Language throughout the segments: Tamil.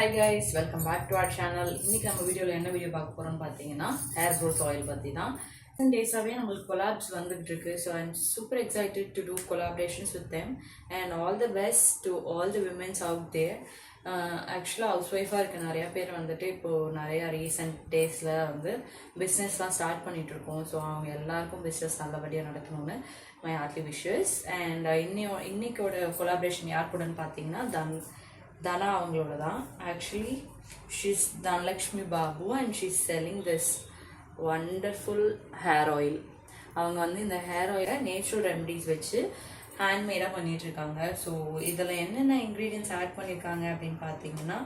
Hi guys, welcome back to our channel. இன்னைக்கு நம்ம வீடியோல என்ன வீடியோ பார்க்க போறோம்னு பாத்தீங்கன்னா ஹேர் growth oil பத்தி தான். 10 days-ஆவே நமக்கு collabs வந்துட்டு இருக்கு. So I'm super excited to do collaborations with them and all the best to all the women out there. ஆக்சுவலாக ஹவுஸ் ஒய்ஃபாக இருக்க நிறையா பேர் வந்துட்டு இப்போது நிறையா ரீசெண்ட் டேஸில் வந்து பிஸ்னஸ்லாம் ஸ்டார்ட் பண்ணிகிட்ருக்கோம். ஸோ அவங்க எல்லாருக்கும் பிஸ்னஸ் நல்லபடியாக நடக்கணும்னு மை ஹார்ட்லி விஷஸ். அண்ட் இன்னைக்கோட கொலாபரேஷன் யார் கூடன்னு பார்த்தீங்கன்னா தனா அவங்களோட தான். Actually she's Dhanalakshmi Babu and she's selling this wonderful hair oil. அவங்க வந்து இந்த ஹேர் ஆயிலை நேச்சுரல் ரெமடிஸ் வச்சு ஹேண்ட்மேடாக பண்ணிகிட்ருக்காங்க. ஸோ இதில் என்னென்ன இன்க்ரீடியன்ஸ் ஆட் பண்ணியிருக்காங்க அப்படின்னு பார்த்தீங்கன்னா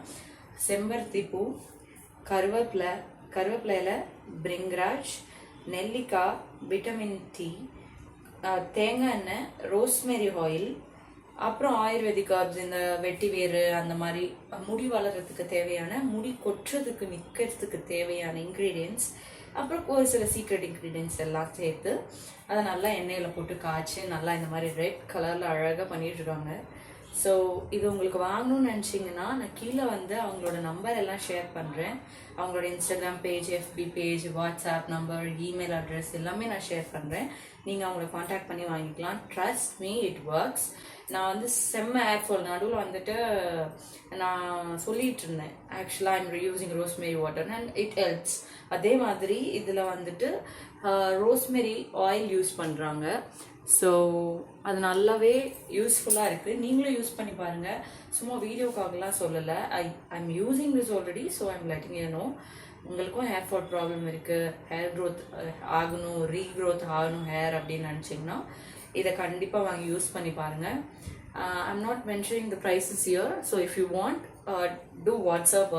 செம்பருத்தி பூ, கருவேப்பிலையில் பிரிங்ராஜ், நெல்லிக்காய், விட்டமின் டி, தேங்காய் எண்ணெய், ரோஸ்மேரி ஆயில், அப்புறம் ஆயுர்வேதிக் ஹர்ப்ஸ், இந்த வெட்டி வேறு அந்த மாதிரி முடி வளர்கிறதுக்கு தேவையான, முடி கொட்டுறதுக்கு நிற்கிறதுக்கு தேவையான இன்க்ரீடியன்ஸ், அப்புறம் ஒரு சில சீக்ரெட் இன்க்ரீடியன்ஸ் எல்லாம் சேர்த்து அதை நல்லா எண்ணெயில் போட்டு காய்ச்சி நல்லா இந்த மாதிரி ரெட் கலரில் அழகாக பண்ணிட்டுருக்காங்க. ஸோ இது உங்களுக்கு வாங்கணும்னு நினச்சிங்கன்னா நான் கீழே வந்து அவங்களோட நம்பர் எல்லாம் ஷேர் பண்ணுறேன். அவங்களோட இன்ஸ்டாகிராம் பேஜ், எஃபி page, WhatsApp number, email address எல்லாமே நான் ஷேர் பண்ணுறேன். நீங்கள் அவங்கள காண்டாக்ட் பண்ணி வாங்கிக்கலாம். Trust me, it works. நான் வந்து செம்ம ஏர்ஃபால் நடுவில் வந்துட்டு நான் சொல்லிட்டு இருந்தேன் ஆக்சுவலாக I'm using rosemary water and it helps. அதே மாதிரி இதில் வந்துட்டு ரோஸ்மேரி ஆயில் யூஸ் பண்ணுறாங்க. ஸோ அது நல்லாவே யூஸ்ஃபுல்லாக இருக்குது. நீங்களும் யூஸ் பண்ணி பாருங்கள். சும்மா வீடியோக்காகலாம் சொல்லலை. I'm using this already. So I'm letting you know. உங்களுக்கும் ஹேர் ஃபால் ப்ராப்ளம் இருக்குது, ஹேர் க்ரோத் ஆகணும், ரீக்ரோத் ஆகணும் ஹேர் அப்படின்னு நினச்சிங்கன்னா இதை கண்டிப்பாக வாங்கி யூஸ் பண்ணி பாருங்கள். I'm not mentioning the prices here. So if you want to WhatsApp,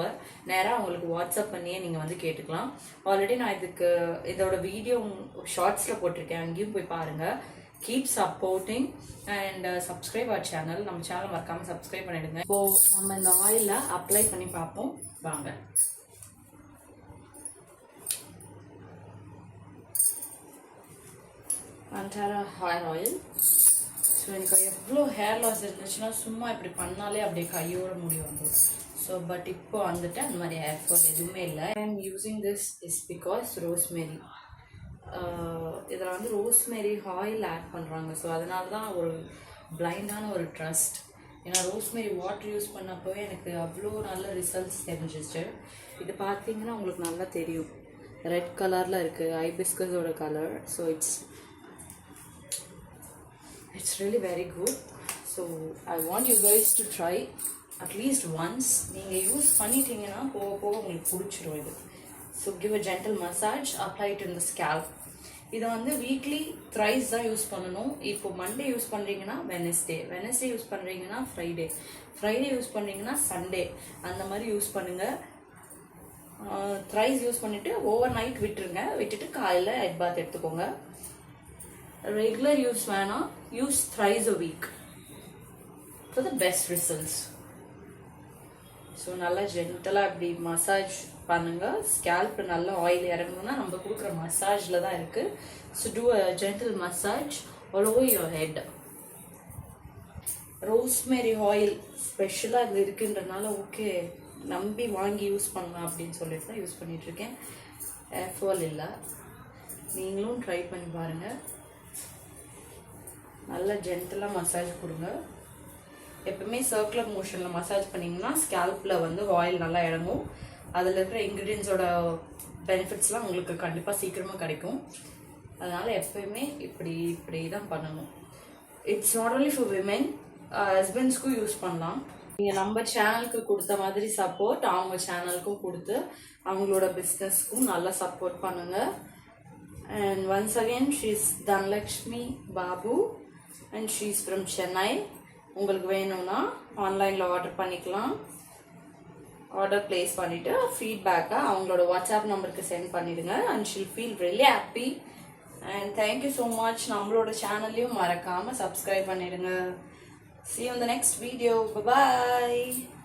நேராக உங்களுக்கு வாட்ஸ்அப் பண்ணியே நீங்கள் வந்து கேட்டுக்கலாம். ஆல்ரெடி நான் இதோட வீடியோ ஷார்ட்ஸில் போட்டிருக்கேன், அங்கேயும் போய் பாருங்கள். Keep supporting and subscribe our channel. நம்ம சேனல் மறக்காமல் சப்ஸ்கிரைப் பண்ணிவிடுங்க. இப்போது நம்ம இந்த ஆயிலை அப்ளை பண்ணி பார்ப்போம் வாங்க. அன்டாரா ஹேர் ஆயில். ஸோ எனக்கு எவ்வளோ ஹேர் லாஸ் இருந்துச்சுன்னா சும்மா இப்படி பண்ணாலே அப்படியே கையோட முடி வந்துடும். ஸோ பட் இப்போ வந்துட்டு அந்த மாதிரி ஹேர் ஃபால் எதுவுமே இல்லை. I am using this is because rosemary. இதில் வந்து ரோஸ்மேரி ஆயில் ஆட் பண்ணுறாங்க. ஸோ அதனால தான் ஒரு பிளைண்டான ஒரு ட்ரஸ்ட். ஏன்னா ரோஸ்மேரி வாட்டர் யூஸ் பண்ணப்போவே எனக்கு அவ்வளோ நல்ல ரிசல்ட்ஸ் தெரிஞ்சிச்சு. இது பார்த்தீங்கன்னா உங்களுக்கு நல்லா தெரியும், ரெட் கலரில் இருக்குது, ஐபிஸ்கஸோட colour. So it's really very good. So I want you guys to try at least once. நீங்கள் யூஸ் பண்ணிட்டீங்கன்னா போக போக உங்களுக்கு பிடிச்சிரும் இது. So give a gentle massage, apply it in the scalp. இதை வந்து வீக்லி த்ரைஸ் தான் யூஸ் பண்ணணும். இப்போ மண்டே யூஸ் பண்ணுறீங்கன்னா வெனஸ்டே யூஸ் பண்ணுறீங்கன்னா ஃப்ரைடே யூஸ் பண்ணுறீங்கன்னா சண்டே, அந்த மாதிரி யூஸ் பண்ணுங்கள். த்ரைஸ் யூஸ் பண்ணிவிட்டு ஓவர் நைட் விட்டுட்டு காலையில் ஹெட் பாத் எடுத்துக்கோங்க. ரெகுலர் யூஸ் வேணாம், use thrice a week for the best results. So நல்லா ஜென்டலாக இப்படி மசாஜ் பண்ணுங்கள். ஸ்கேல்ப் நல்லா ஆயில் இறங்கணும்னா நம்ம கொடுக்குற மசாஜில் தான் இருக்குது. So do a gentle massage all over your head. Rosemary oil ஸ்பெஷலாக இது இருக்குன்றனால ஓகே நம்பி வாங்கி யூஸ் பண்ணலாம் அப்படின்னு சொல்லிட்டு தான் யூஸ் பண்ணிகிட்ருக்கேன். ஹேர் ஃபால் இல்லை. நீங்களும் ட்ரை பண்ணி பாருங்கள். நல்லா ஜென்டலாக மசாஜ் கொடுங்க. எப்பவுமே சர்க்குலர் மோஷனில் மசாஜ் பண்ணிங்கன்னா ஸ்கேல்பில் வந்து ஆயில் நல்லா இறங்கும். அதில் இருக்கிற இன்க்ரீடியன்ஸோட பெனிஃபிட்ஸ்லாம் உங்களுக்கு கண்டிப்பாக சீக்கிரமாக கிடைக்கும். அதனால் எப்பயுமே இப்படி தான் பண்ணணும். It's not only for women, ஹஸ்பண்ட்ஸ்க்கும் யூஸ் பண்ணலாம். நீங்கள் நம்ம சேனலுக்கு கொடுத்த மாதிரி சப்போர்ட் அவங்க சேனலுக்கும் கொடுத்து அவங்களோட பிஸ்னஸ்க்கும் நல்லா சப்போர்ட் பண்ணுங்கள். And once again, she's Dhanlakshmi Babu and she's from Chennai. உங்களுக்கு வேணும்னா ஆன்லைனில் ஆர்டர் பண்ணிக்கலாம். ஆர்டர் பிளேஸ் பண்ணிவிட்டு ஃபீட்பேக்காக அவங்களோட வாட்ஸ்அப் நம்பருக்கு சென்ட் பண்ணிவிடுங்க. And Sheel feel really happy. And thank you so much. நம்மளோட சேனல்லையும் மறக்காமல் சப்ஸ்கிரைப் பண்ணிவிடுங்க. See you in the next video. Bye bye.